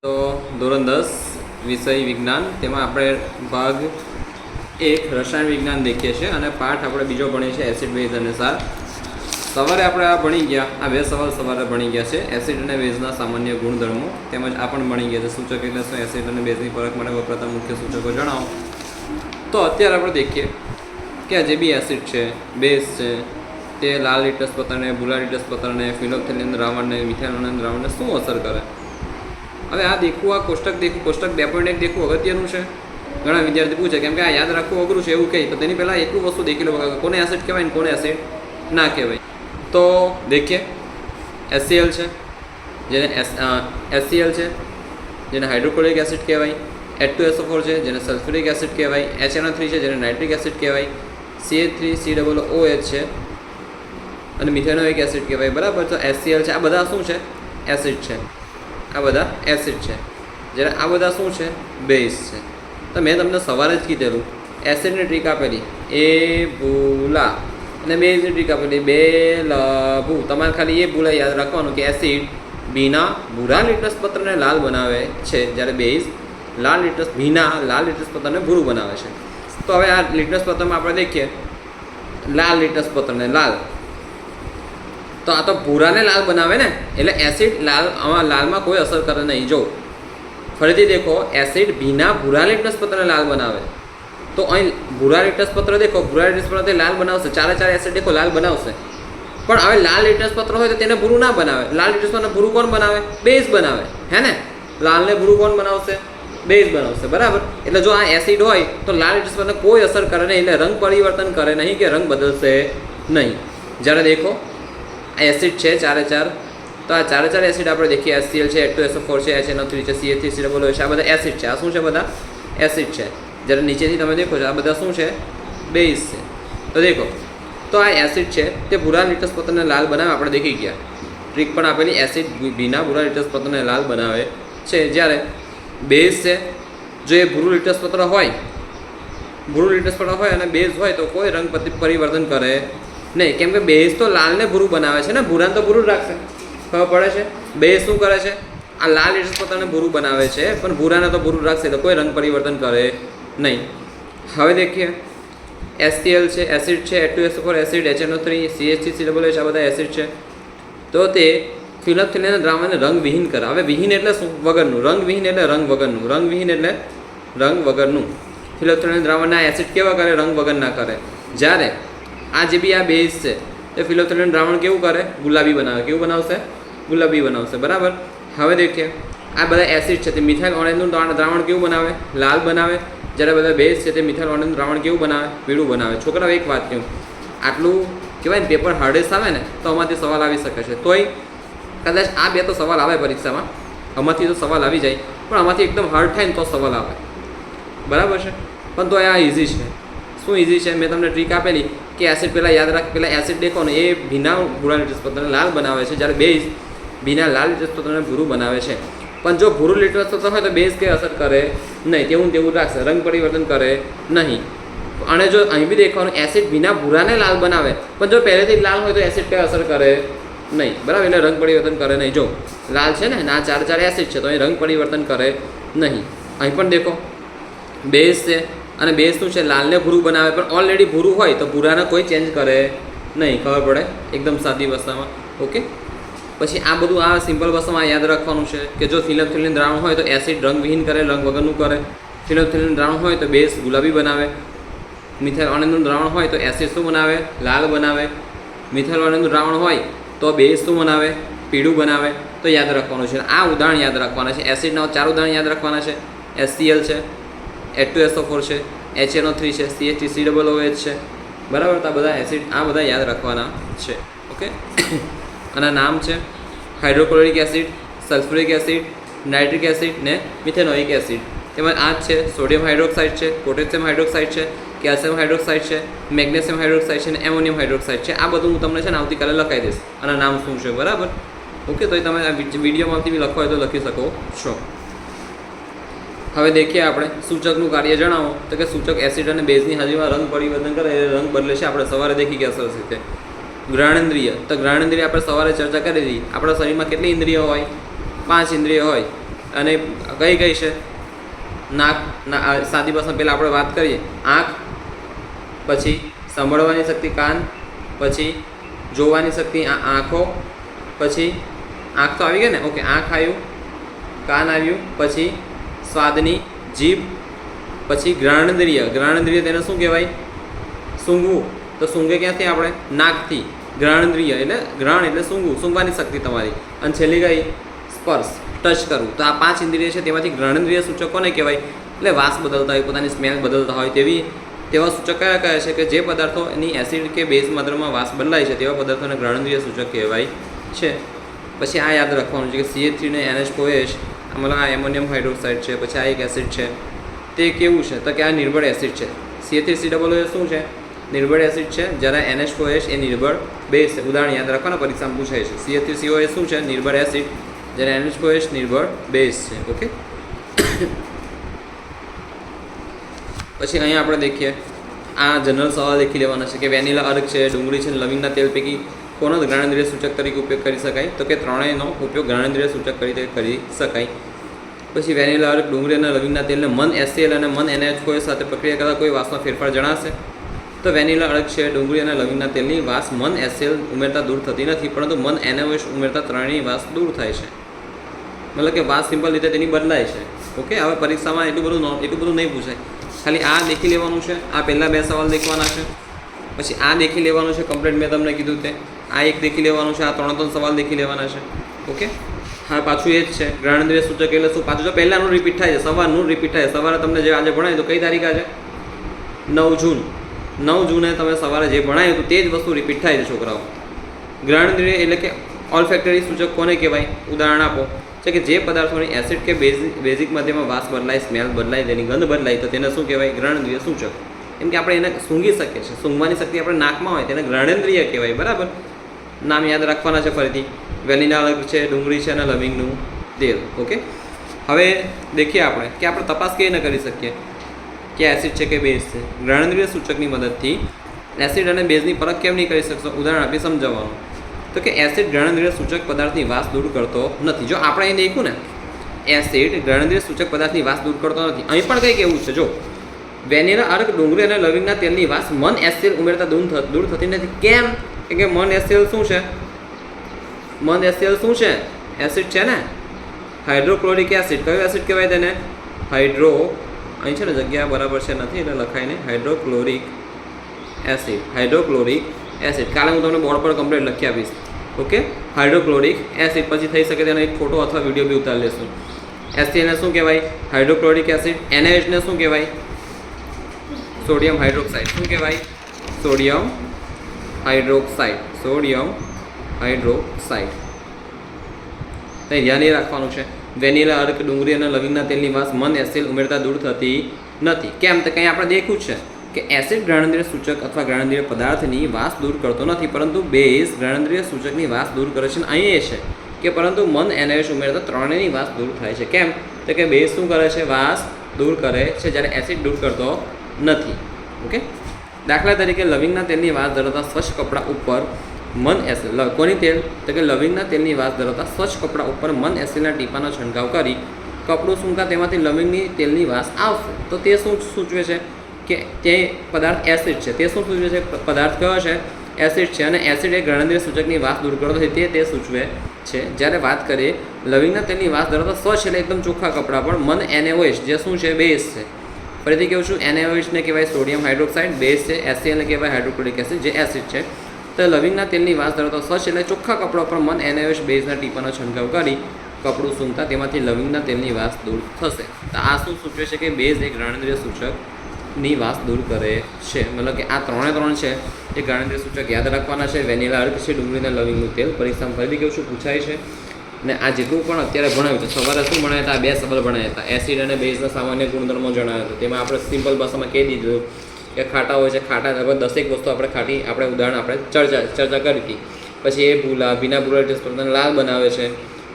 તો ધોરણ 10 વિષય વિજ્ઞાન તેમાં આપણે ભાગ 1 રસાયણ વિજ્ઞાન દેખીએ છીએ અને પાઠ આપણે બીજો ભણીએ છીએ એસિડ બેઝ અને ક્ષાર. સવારે આપણે આ ભણી ગયા, આ બે સવાલ સવારે ભણી ગયા છે એસિડ અને બેઝના સામાન્ય ગુણધર્મો, તેમજ આ પણ ભણી ગયા છે સૂચક એટલે શું, એસિડ અને બેઝની પરખ માટે વપરાતા મુખ્ય સૂચકો જણાવો. તો અત્યારે આપણે દેખીએ કે આ જે બી એસિડ છે, બેઝ છે, તે લાલ લીટસ પત્રને, ભૂરા લીટસ પત્રને, ફિનોલ્ફથેલિન દ્રાવણને, મિથેનોલ દ્રાવણને શું અસર કરે. હવે આ દેખવું, આ કોષ્ટક દેખવું, કોષ્ટક 2.1 દેખવું અગત્યનું છે. ઘણા વિદ્યાર્થી પૂછે કેમ કે આ યાદ રાખવું અઘરું છે એવું કહે, તો તેની પહેલાં એટલું વસ્તુ દેખી લો કોને એસિડ કહેવાય ને કોને એસિડ ના કહેવાય. તો દેખીએ HCl છે, જેને HCl છે જેને હાઇડ્રોક્લોરિક એસિડ કહેવાય, H2SO4 છે જેને સલ્ફ્યુરિક એસિડ કહેવાય, HNO3 છે જેને નાઇટ્રિક એસિડ કહેવાય, CH3COOH છે અને મિથેનોઇક એસિડ કહેવાય. બરાબર. તો HCl છે, આ બધા શું છે? એસિડ છે. આ બધા એસિડ છે, જ્યારે આ બધા શું છે? બેઝ છે. તો મેં તમને સવારે જ કીધેલું એસિડની ટ્રીક આપેલી એ ભૂલા અને બેઝની ટ્રીક આપેલી બે લભુ. તમારે ખાલી એ ભૂલા યાદ રાખવાનું કે એસિડ ભીના ભૂરા લીટસ પત્રને લાલ બનાવે છે, જ્યારે બેઝ લાલ લીટસ પત્રને ભૂરું બનાવે છે. તો હવે આ લીટસ પત્રમાં આપણે દેખીએ લાલ લીટસ પત્રને લાલ, તો આ તો ભૂરાને લાલ બનાવે ને, એટલે એસિડ લાલમાં કોઈ અસર કરે નહીં. જો ફરીથી દેખો, એસિડ ભીના ભૂરા લીટસ પત્રને લાલ બનાવે, તો અહીં ભૂરા લીટસ પત્ર દેખો, ભૂરા લીટસ પત્ર તે લાલ બનાવશે, ચારે એસિડ દેખો લાલ બનાવશે. પણ હવે લાલ લીટસ પત્ર હોય તો તેને ભૂરું ના બનાવે. લાલ લીટસ પત્રને ભૂરું કોણ બનાવે? બેઝ બનાવે, હે ને. લાલને ભૂરું કોણ બનાવશે? બેઝ બનાવશે. બરાબર. એટલે જો આ એસિડ હોય તો લાલ લીટસ પત્રને કોઈ અસર કરે નહીં, એટલે રંગ પરિવર્તન કરે નહીં કે રંગ બદલશે નહીં. જ્યારે દેખો એસિડ છે ચારે, તો આ ચારે એસિડ આપણે દેખીએ HCl છે, H2SO4 છે, HNO3 છે, CH3COOH છે, આ બધા એસિડ છે. આ શું છે? બધા એસિડ છે. જ્યારે નીચેથી તમે દેખો છો આ બધા શું છે? બેઝ છે. તો દેખો, તો આ એસિડ છે તે ભૂરા લીટસ પત્રને લાલ બનાવે, આપણે દેખી ગયા. ટ્રીક પણ આપેલી, એસિડ ભીના ભૂરા લીટસ પત્રને લાલ બનાવે છે. જ્યારે બેઝ છે, જો એ ભૂરું લીટસ પત્ર હોય અને બેઝ હોય તો કોઈ રંગ પરિવર્તન કરે નહીં, કેમ કે બેઝ તો લાલને ભૂરું બનાવે છે ને, ભૂરાને તો ભૂરું રાખશે. ખબર પડે છે? બેઝ શું કરે છે? આ લાલ લીટસ પત્રને ભૂરું બનાવે છે, પણ ભૂરાને તો ભૂરું રાખશે, તો કોઈ રંગ પરિવર્તન કરે નહીં. હવે દેખીએ HCl છે, એસિડ છે, H2SO4 એસિડ, HNO3, CH3COOH આ બધા એસિડ છે. તો તે ફિનોલ્ફથેલિન દ્રાવણને રંગવિહીન કરે. હવે વિહીન એટલે શું? વગરનું. રંગવિહીન એટલે રંગ વગરનું. રંગવિહીન એટલે રંગ વગરનું. ફિનોલ્ફથેલિન દ્રાવણના એસિડ કેવા કરે? રંગ વગરના કરે. જ્યારે આ જે બી આ બેઝ છે તે ફિનોલ્ફથેલિન દ્રાવણ કેવું કરે? ગુલાબી બનાવે. કેવું બનાવશે? ગુલાબી બનાવશે. બરાબર. હવે દેખીએ આ બધા એસિડ છે તે મિથાઇલ ઓરેન્જનું દ્રાવણ કેવું બનાવે? લાલ બનાવે. જ્યારે બધા બેઝ છે તે મિથાઇલ ઓરેન્જનું દ્રાવણ કેવું બનાવે? પીળું બનાવે. છોકરાઓ એક વાત કહું, આટલું કહેવાય ને પેપર હાર્ડેસ્ટ આવે ને તો આમાંથી સવાલ આવી શકે છે. તોય કદાચ આ બે તો સવાલ આવે પરીક્ષામાં, આમાંથી તો સવાલ આવી જાય, પણ આમાંથી એકદમ હાર્ડ થાય ને તો સવાલ આવે. બરાબર છે. પણ તો આ ઇઝી છે. શું ઇઝી છે? મેં તમને ટ્રીક આપેલી કે એસિડ પહેલાં યાદ રાખ, પહેલાં એસિડ દેખો ને એ ભીના ભૂરા લીટસ પત્રને લાલ બનાવે છે, જ્યારે બેઝ ભીના લાલ લીટસ પત્રને ભૂરું બનાવે છે. પણ જો ભૂરું લીટસ પત્ર હોય તો બેઝ કંઈ અસર કરે નહીં, તેવું રાખશે, રંગ પરિવર્તન કરે નહીં. અને જો અહીં બી દેખવાનું એસિડ ભીના ભૂરાને લાલ બનાવે, પણ જો પહેલેથી લાલ હોય તો એસિડ કંઈ અસર કરે નહીં. બરાબર. એટલે રંગ પરિવર્તન કરે નહીં. જો લાલ છે ને, આ ચાર એસિડ છે તો અહીં રંગ પરિવર્તન કરે નહીં. અહીં પણ દેખો બેઝ છે અને બેઝ શું છે? લાલને ભૂરું બનાવે, પણ ઓલરેડી ભૂરું હોય તો ભૂરાને કોઈ ચેન્જ કરે નહીં. ખબર પડે? એકદમ સાદી ભાષામાં. ઓકે. પછી આ બધું આ સિમ્પલ ભાષામાં યાદ રાખવાનું છે કે જો ફિનોલ્ફથેલિન દ્રાવણ હોય તો એસિડ રંગવિહીન કરે, રંગ વગરનું કરે. ફિનોલ્ફથેલિન દ્રાવણ હોય તો બેઝ ગુલાબી બનાવે. મિથાઇલ ઓરેન્જનું દ્રાવણ હોય તો એસિડ શું બનાવે? લાલ બનાવે. મિથાઇલ ઓરેન્જનું દ્રાવણ હોય તો બેઝ શું બનાવે? પીળું બનાવે. તો યાદ રાખવાનું છે. આ ઉદાહરણ યાદ રાખવાના છે. એસિડના 4 ઉદાહરણ યાદ રાખવાના છે. HCl છે, H2SO4 છે, HNO3 છે, CH3COOH છે. બરાબર. તો આ બધા એસિડ આ બધા યાદ રાખવાના છે. ઓકે. અને નામ છે hydrochloric acid, sulphuric acid, nitric acid ને મિથેનોઇક એસિડ. તેમાં આ છે સોડિયમ હાઇડ્રોક્સાઇડ છે, પોટેશિયમ હાઇડ્રોક્સાઇડ છે, કેલ્શિયમ હાઇડ્રોક્સાઇડ છે, મેગ્નેશિયમ હાઇડ્રોક્સાઇડ છે અને એમોનિયમ હાઇડ્રોક્સાઇડ છે. આ બધું હું તમને છે ને આવતીકાલે લખાઈ દઈશ અને નામ શું છે. બરાબર. ઓકે. તો એ તમે આ વિડીયોમાંથી બી લખવા હોય તો લખી શકો છો. હવે દેખીએ આપણે સૂચકનું કાર્ય જણાવો. તો કે સૂચક એસિડ અને બેઝની હાજરીમાં રંગ પરિવર્તન કરે, રંગ બદલે છે. આપણે સવારે દેખી ગયા સરસ રીતે. ગ્રહણેન્દ્રિય, તો ગ્રહણેન્દ્રિય આપણે સવારે ચર્ચા કરી હતી. આપણા શરીરમાં કેટલી ઇન્દ્રિયો હોય? 5 ઇન્દ્રિયો હોય. અને કઈ કઈ છે? નાક, સાદી ભાષામાં પહેલાં આપણે વાત કરીએ આંખ, પછી સાંભળવાની શક્તિ કાન, પછી જોવાની શક્તિ આંખો, પછી આંખ તો આવી ગઈ ને, ઓકે, આંખ આવ્યું, કાન આવ્યું, પછી સ્વાદની જીભ, પછી ઘ્રાણેન્દ્રિય. ઘ્રાણેન્દ્રિય તેને શું કહેવાય? સૂંઘવું. તો સૂંઘે ક્યાંથી આપણે? નાકથી. ઘ્રાણેન્દ્રિય એટલે ઘ્રાણ એટલે સૂંઘવું, સૂંઘવાની શક્તિ તમારી. અને છેલ્લી કઈ? સ્પર્શ, ટચ કરવું. તો આ 5 ઇન્દ્રિય છે તેમાંથી ઘ્રાણેન્દ્રિય સૂચક કોને કહેવાય? એટલે વાસ બદલતા હોય, પોતાની સ્મેલ બદલતા હોય તેવા સૂચક કયા કયા છે? કે જે પદાર્થોની એસિડ કે બેઝ માત્રામાં વાસ બદલાય છે તેવા પદાર્થોને ઘ્રાણેન્દ્રિય સૂચક કહેવાય છે. પછી આ યાદ રાખવાનું છે કે CH3 ને NH4OH, મતલબ આ એમોનિયમ હાઇડ્રોક્સાઇડ છે, પછી આ એક એસિડ છે તે કેવું છે? તો કે આ નિર્બળ એસિડ છે. CH3COOH શું છે? નિર્બળ એસિડ છે. જ્યારે NH4OH એ નિર્બળ બેઝ છે. ઉદાહરણ યાદ રાખવાના, પરીક્ષામાં પૂછાય છે. CH3COOH શું છે? નિર્બળ એસિડ. જ્યારે NH4OH નિર્બળ બેઝ છે. ઓકે. પછી અહીંયા આપણે દેખીએ આ જનરલ સવાલ લખી લેવાના છે કે વેનીલા અર્ક છે, ડુંગળી છે, લવિંગના તેલ પૈકી કોનો ઘ્રાણેન્દ્રિય સૂચક તરીકે ઉપયોગ કરી શકાય? તો કે ત્રણેયનો ઉપયોગ ઘ્રાણેન્દ્રિય સૂચક તરીકે કરી શકાય. પછી વેનીલા અર્ક, ડુંગળી અને લવિંગના તેલને મન HCl અને મન NH4OH સાથે પ્રક્રિયા કરતા કોઈ વાસમાં ફેરફાર જણાશે? તો વેનીલા અર્ક છે, ડુંગળી અને લવિંગના તેલની વાસ મન HCl ઉમેરતા દૂર થતી નથી, પરંતુ મન NaOH ઉમેરતા ત્રણેયની વાસ દૂર થાય છે. મતલબ કે વાસ સિમ્પલ રીતે તેની બદલાય છે. ઓકે. હવે પરીક્ષામાં એટલું બધું નહીં પૂછાય. ખાલી આ દેખી લેવાનું છે. આ પહેલાં 2 સવાલ દેખવાના છે. પછી આ દેખી લેવાનું છે કમ્પ્લીટ, મેં તમને કીધું તે. આ એક દેખી લેવાનું છે. આ 3 સવાલ દેખી લેવાના છે. ઓકે. હા, પાછું એ જ છે. ઘ્રાણેન્દ્રિય સૂચક એટલે શું? પાછું જો પહેલાંનું રિપીટ થાય છે, સવારનું રિપીટ થાય છે. સવારે તમને જે આજે ભણાવ્યું તો કઈ તારીખ આજે? 9 જૂન. 9 જૂને તમે સવારે જે ભણાવ્યું હતું તે જ વસ્તુ રિપીટ થાય છે છોકરાઓ. ઘ્રાણેન્દ્રિય એટલે કે ઓલ્ફેક્ટરી સૂચક કોને કહેવાય? ઉદાહરણ આપો. છે કે જે પદાર્થોની એસિડ કે બેઝિક માધ્યમમાં વાસ બદલાય, સ્મેલ બદલાય, તેની ગંધ બદલાય તો તેને શું કહેવાય? ઘ્રાણેન્દ્રિય સૂચક. કેમ કે આપણે એને સૂંઘી શકીએ છીએ, સૂંઘવાની શક્તિ આપણે નાકમાં હોય તેને ઘ્રાણેન્દ્રિય કહેવાય. બરાબર. નામ યાદ રાખવાના છે ફરીથી. વેનીલા અર્ક છે, ડુંગળી છે અને લવિંગનું તેલ. ઓકે. હવે દેખીએ આપણે કે આપણે તપાસ કેવી રીતે કરી શકીએ કે એસિડ છે કે બેઝ છે. ઘ્રાણેન્દ્રિય સૂચકની મદદથી એસિડ અને બેઝની પરખ કેમ નહીં કરી શકશો? ઉદાહરણ આપી સમજાવવાનું. તો કે એસિડ ઘ્રાણેન્દ્રિય સૂચક પદાર્થની વાસ દૂર કરતો નથી. જો આપણે અહીં દેખ્યું ને, એસિડ ઘ્રાણેન્દ્રિય સૂચક પદાર્થની વાસ દૂર કરતો નથી. અહીં પણ કંઈક એવું છે. જો વેનીલા અર્ક, ડુંગળી અને લવિંગના તેલની વાસ મન HCl ઉમેરતા દૂર થતી નથી. કેમ? કે મન HCl શું છે? મન HCl શું છે? એસિડ છે ને, હાઇડ્રોક્લોરિક એસિડ. કયો એસિડ કહેવાય તેને? અહીં છે ને જગ્યા બરાબર છે નથી એટલે લખાય નહીં. Hydrochloric acid. Hydrochloric acid. કાલે હું તમને બોર્ડ પર કમ્પ્લીટ લખી આપીશ. ઓકે. Hydrochloric acid. પછી થઈ શકે તેનો એક ફોટો અથવા વિડીયો બી ઉતારી લેશું. HCl શું કહેવાય? Hydrochloric acid. NaOH ને શું કહેવાય? Sodium hydroxide. શું કહેવાય? Sodium hydroxide. Sodium hydroxide. ત્યાં ધ્યાન એ રાખવાનું છે. વેનીલા અર્ક, ડુંગળી અને લવિંગના તેલની વાસ મન HCl ઉમેરતા દૂર થતી નથી. કેમ? તો કંઈ આપણે દેખ્યું છે કે એસિડ ઘ્રાણેન્દ્રિય સૂચક અથવા ઘ્રાણેન્દ્રિય પદાર્થની વાસ દૂર કરતો નથી, પરંતુ બેઝ ઘ્રાણેન્દ્રિય સૂચકની વાસ દૂર કરે છે. અહીં એ છે કે પરંતુ મન NaOH ઉમેરતા ત્રણેયની વાસ દૂર થાય છે. કેમ? તો કે બેઝ શું કરે છે? વાસ દૂર કરે છે, જ્યારે એસિડ દૂર કરતો નથી. ઓકે. દાખલા તરીકે લવિંગના તેલની વાસ ધરાવતા સ્વચ્છ કપડાં ઉપર મન HCl. કોની તેલ? તો કે લવિંગના તેલની વાસ ધરાવતા સ્વચ્છ કપડાં ઉપર મન HClના ટીપાનો છંટકાવ કરી કપડું સૂંઘતા તેમાંથી લવિંગની તેલની વાસ આવશે. તો તે શું સૂચવે છે? કે તે પદાર્થ એસિડ છે. તે શું સૂચવે છે? પદાર્થ કયો છે? એસિડ છે. અને એસિડ એ ઘ્રાણેન્દ્રિય સૂચકની વાસ દૂર કરતો હોય તે સૂચવે છે. જ્યારે વાત કરીએ લવિંગના તેલની વાસ ધરાવતા સ્વચ્છ એટલે એકદમ ચોખ્ખા કપડાં પણ મન NaOH જે શું છે? બેઝ છે. ફરીથી કહું છું, NaOH ને કહેવાય સોડિયમ હાઇડ્રોક્સાઇડ. બેઝ છે. HCl ને કહેવાય હાઇડ્રોક્લોરિક એસિડ જે એસિડ છે. તો લવિંગના તેલની વાસ ધરાવતા સ્વચ્છ એટલે ચોખ્ખા કપડા પર મન NaOH બેઝના ટીપાનો છંટકાવ કરી કપડું સૂંઘતા તેમાંથી લવિંગના તેલની વાસ દૂર થશે. તો આ શું સૂચવે છે? કે બેઝ એક ઘ્રાણેન્દ્રિય સૂચકની વાસ દૂર કરે છે. મતલબ કે આ 3 છે એ ઘ્રાણેન્દ્રિય સૂચક યાદ રાખવાના છે. વેનીલા અર્ક છે, ડુંગળી અને લવિંગનું તેલ. પરીક્ષામાં ફરીથી કહું છું, પૂછાય છે. અને આ જેટલું પણ અત્યારે ભણાવ્યું છે, સવારે શું ભણાવ્યા હતા? 2 સવાલ ભણાવ્યા હતા. એસિડ અને બેઝના સામાન્ય ગુણધર્મો જણાવ્યા હતા. તેમાં આપણે સિમ્પલ ભાષામાં કહી દીધું કે ખાટા હોય છે. ખાટા લગભગ 10 વસ્તુ આપણે ઉદાહરણ આપણે ચર્ચા કરી હતી. પછી એ ભીના ભૂરા ટેસ્ટ લાલ બનાવે છે.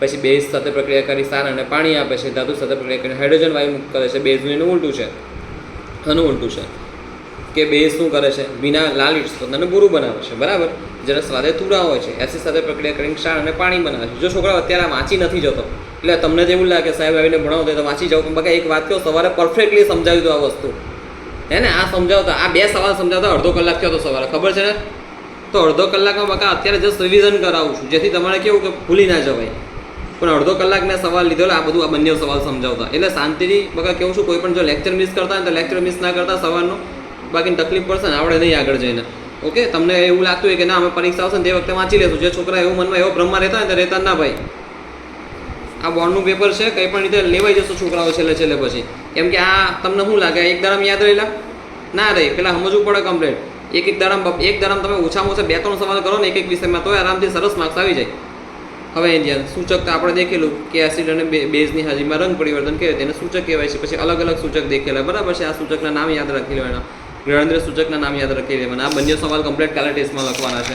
પછી બેઝ સાથે પ્રક્રિયા કરી સાર અને પાણી આપે છે. ધાતુ સાથે પ્રક્રિયા કરીને હાઇડ્રોજન વાયુ મુક્ત કરે છે. બેઝનું એનું ઉલટું છે. આનું ઉલટું છે કે બેઝ શું કરે છે? ભીના લાલ ઈટસ્પંદનને ભૂરું બનાવે છે. બરાબર. જ્યારે સ્વાદે તુરા હોય છે એસિડ સાથે પ્રક્રિયા કરીને ક્ષાર અને પાણી બનાવે છે. જો છોકરાઓ અત્યારે આ વાંચી નથી જતો એટલે તમને તો એવું લાગે સાહેબ આવીને ભણાવતો તો વાંચી જાવ, પણ બકા એક વાત કહો, સવારે પરફેક્ટલી સમજાવ્યું હતું આ વસ્તુ, હે ને? આ સમજાવતા, આ 2 સવાલ સમજાવતા અડધો કલાક થયો હતો સવારે, ખબર છે ને? તો અડધો કલાકમાં બકા અત્યારે જસ્ટ રિવિઝન કરાવું છું, જેથી તમારે કેવું કે ભૂલી ના જવાય. પણ અડધો કલાક મેં સવાલ લીધો આ બધું આ બંને સવાલ સમજાવતા. એટલે શાંતિથી બકા કેવું છું, કોઈ પણ જો લેક્ચર મિસ કરતા હોય તો લેક્ચર મિસ ના કરતા સવારનો, બાકી તકલીફ પડશે ને આપણે નહીં આગળ જઈને. ઓકે, તમને એવું લાગતું હોય કે ના અમે પરીક્ષા આવશે ને તે વખતે વાંચી લેશું, જે છોકરા એવું મનમાં એવો ભ્રમમાં રહેતા હોય તો રહેતા ના ભાઈ. આ બોર્ડનું પેપર છે, કંઈ પણ રીતે લેવાઈ જશો છોકરાઓ છેલ્લે પછી, કેમ કે આ તમને શું લાગે એક દાડામાં યાદ રહેલા ના રહે, પેલા સમજવું પડે કમ્પ્લેટ. એક દાડામાં તમે ઓછામાં ઓછા 2-3 સવાલ કરો ને એક વિષયમાં, તો આરામથી સરસ માર્ક્સ આવી જાય. હવે ધ્યાન સૂચકતા આપણે દેખેલું કે એસિડ અને બેઝની હાજરીમાં રંગ પરિવર્તન કહેવાય, તેને સૂચક કહેવાય છે. પછી અલગ અલગ સૂચક દેખેલા, બરાબર છે? આ સૂચકના નામ યાદ રાખી લેવાના, ગ્રહણદ્ર સૂચકના નામ યાદ રાખી લેવાના. આ બંને સવાલ કમ્પ્લીટ કાલે ટેસ્ટમાં લખવાના છે.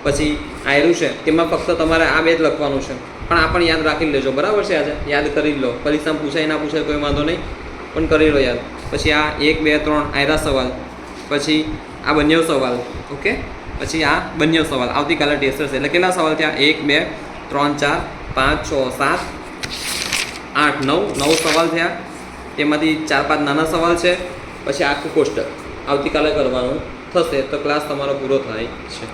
પછી આયરું છે તેમાં ફક્ત તમારે આ 2 જ લખવાનું છે, પણ આ પણ યાદ રાખી લેજો, બરાબર છે? આજે યાદ કરી લો, પરીક્ષામાં પૂછાય ના પૂછાય કોઈ વાંધો નહીં, પણ કરી લો યાદ. પછી આ 1, 2, 3 આયરા સવાલ, પછી આ બંને સવાલ, ઓકે? પછી આ બંને સવાલ આવતીકાલે ટેસ્ટ હશે. એટલે કેટલા સવાલ થયા? 1, 2, 3, 4, 5, 6, 7, 8, 9 સવાલ થયા. તેમાંથી 4-5 નાના સવાલ છે. પછી આખું કોષ્ટક આવતીકાલે કરવાનું થશે, તો ક્લાસ તમારો પૂરો થાય છે.